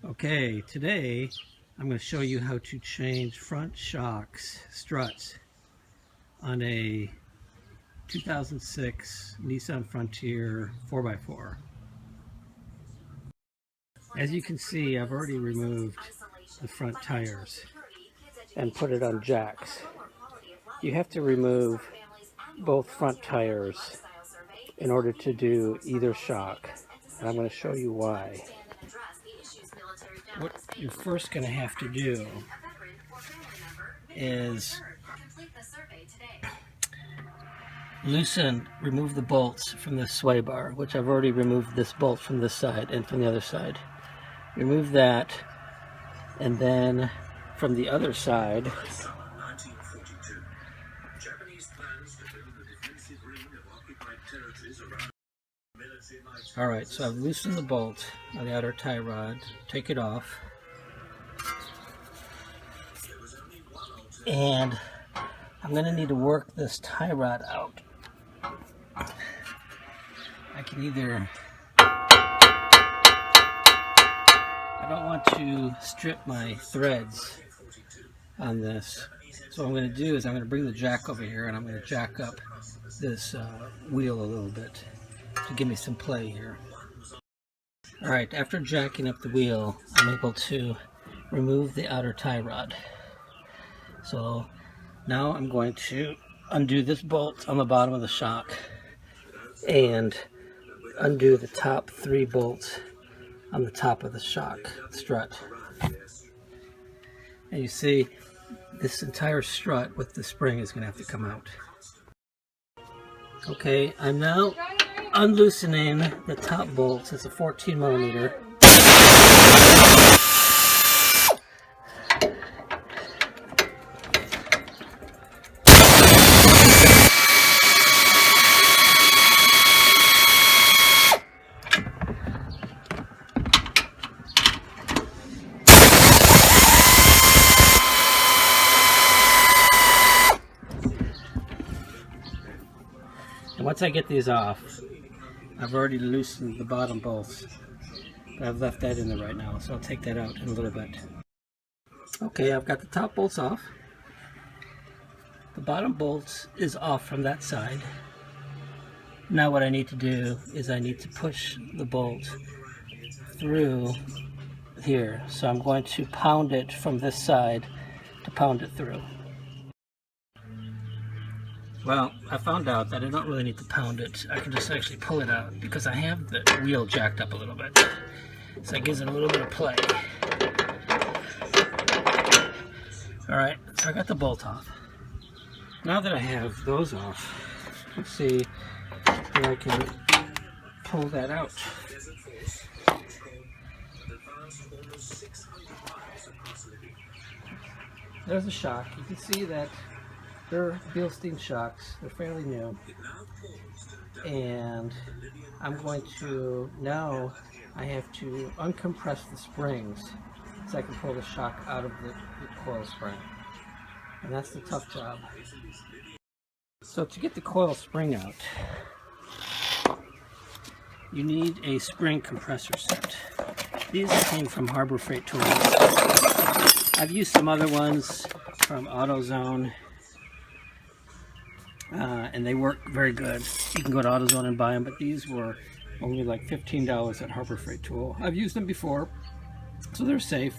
Okay, today I'm going to show you how to change front shocks, struts, on a 2006 Nissan Frontier 4x4. As you can see, I've already removed the front tires and put it on jacks. You have to remove both front tires in order to do either shock, and I'm going to show you why. What you're first going to have to do is remove the bolts from the sway bar, which I've already removed this bolt from this side and from the other side. Remove that, and then from the other side, alright, so I've loosened the bolt on the outer tie rod. Take it off. And I'm going to need to work this tie rod out. I can either... I don't want to strip my threads on this. So what I'm going to do is I'm going to bring the jack over here and I'm going to jack up this wheel a little bit to give me some play here. Alright, after jacking up the wheel, I'm able to remove the outer tie rod. So now I'm going to undo this bolt on the bottom of the shock and undo the top 3 bolts on the top of the shock strut. And you see this entire strut with the spring is going to have to come out. Okay, I'm now unloosening the top bolts. It's a 14mm. And once I get these off, I've already loosened the bottom bolts, but I've left that in there right now, so I'll take that out in a little bit. Okay, I've got the top bolts off. The bottom bolts is off from that side. Now what I need to do is I need to push the bolt through here. So I'm going to pound it from this side to pound it through. Well, I found out that I don't really need to pound it. I can just actually pull it out because I have the wheel jacked up a little bit. So it gives it a little bit of play. Alright, so I got the bolt off. Now that I have those off, let's see if I can pull that out. There's a shock. You can see that they're Bilstein shocks. They're fairly new. And I'm going to, now I have to uncompress the springs so I can pull the shock out of the coil spring. And that's the tough job. So to get the coil spring out, you need a spring compressor set. These came from Harbor Freight Tools. I've used some other ones from AutoZone. And they work very good. You can go to AutoZone and buy them, but these were only like $15 at Harbor Freight Tool. I've used them before, so they're safe,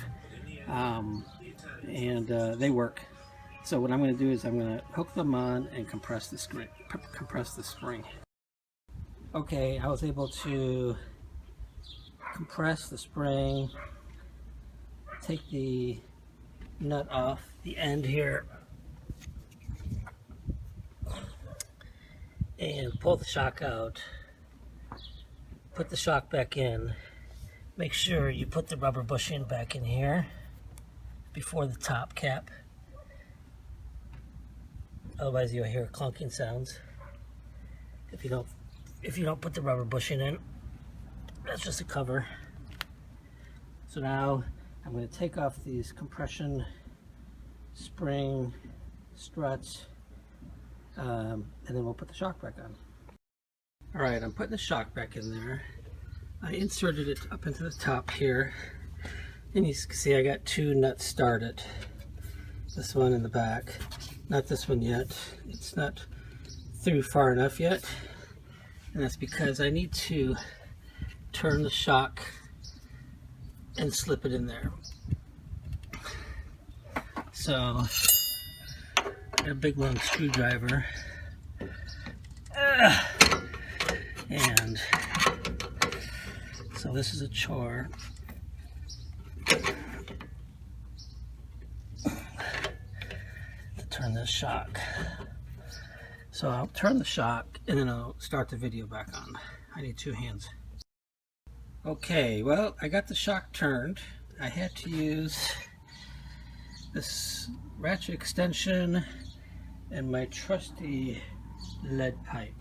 and they work. So what I'm going to do is I'm going to hook them on and compress the spring. Okay, I was able to compress the spring, take the nut off the end here, and pull the shock out. Put the shock back in. Make sure you put the rubber bushing back in here before the top cap. Otherwise you'll hear clunking sounds if you don't put the rubber bushing in. That's just a cover. So now I'm going to take off these compression spring struts, and then we'll put the shock back on. Alright, I'm putting the shock back in there. I inserted it up into the top here. And you can see I got two nuts started. This one in the back. Not this one yet. It's not through far enough yet. And that's because I need to turn the shock and slip it in there. So, got a big long screwdriver. And so this is a chore. To turn this shock. So I'll turn the shock and then I'll start the video back on. I need two hands. Okay, well, I got the shock turned. I had to use this ratchet extension and my trusty lead pipe.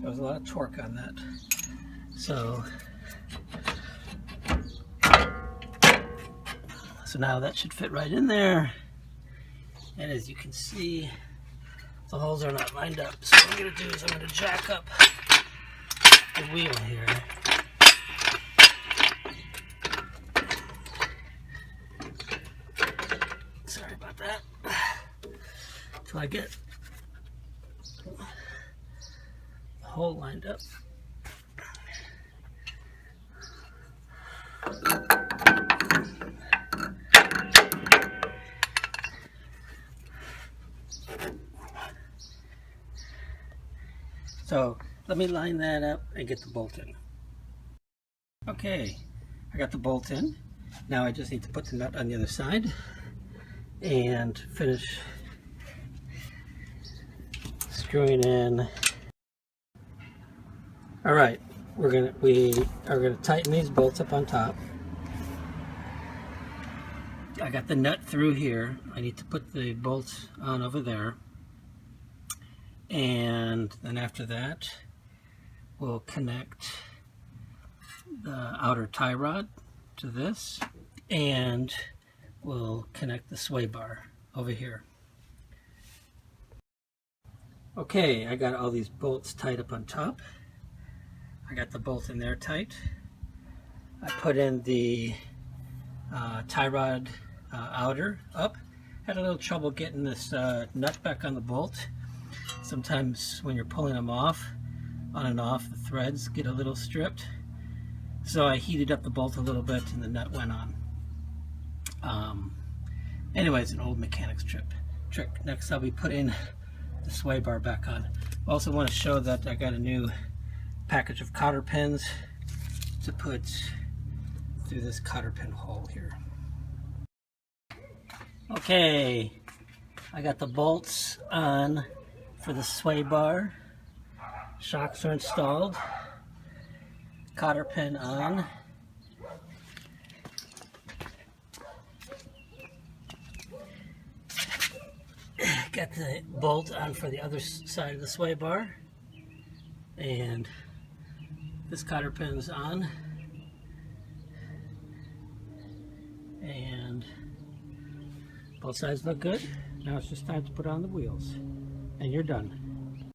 There was a lot of torque on that. So now that should fit right in there. And as you can see, the holes are not lined up. So what I'm going to do is I'm going to jack up the wheel here. Sorry about that. Until I get the hole lined up. So let me line that up and get the bolt in. Okay, I got the bolt in. Now I just need to put the nut on the other side and finish screwing in. All right, we are gonna tighten these bolts up on top. I got the nut through here. I need to put the bolts on over there. And then after that, we'll connect the outer tie rod to this, and we'll connect the sway bar over here. Okay, I got all these bolts tied up on top. I got the bolt in there tight. I put in the tie rod outer up. Had a little trouble getting this nut back on the bolt. Sometimes when you're pulling them off, on and off, the threads get a little stripped. So I heated up the bolt a little bit and the nut went on. Anyway, it's an old mechanics trick. Next I'll be putting the sway bar back on. I also want to show that I got a new package of cotter pins to put through this cotter pin hole here. Okay, I got the bolts on for the sway bar. Shocks are installed. Cotter pin on. Got the bolt on for the other side of the sway bar. And this cotter pin's on. And both sides look good. Now it's just time to put on the wheels. And you're done.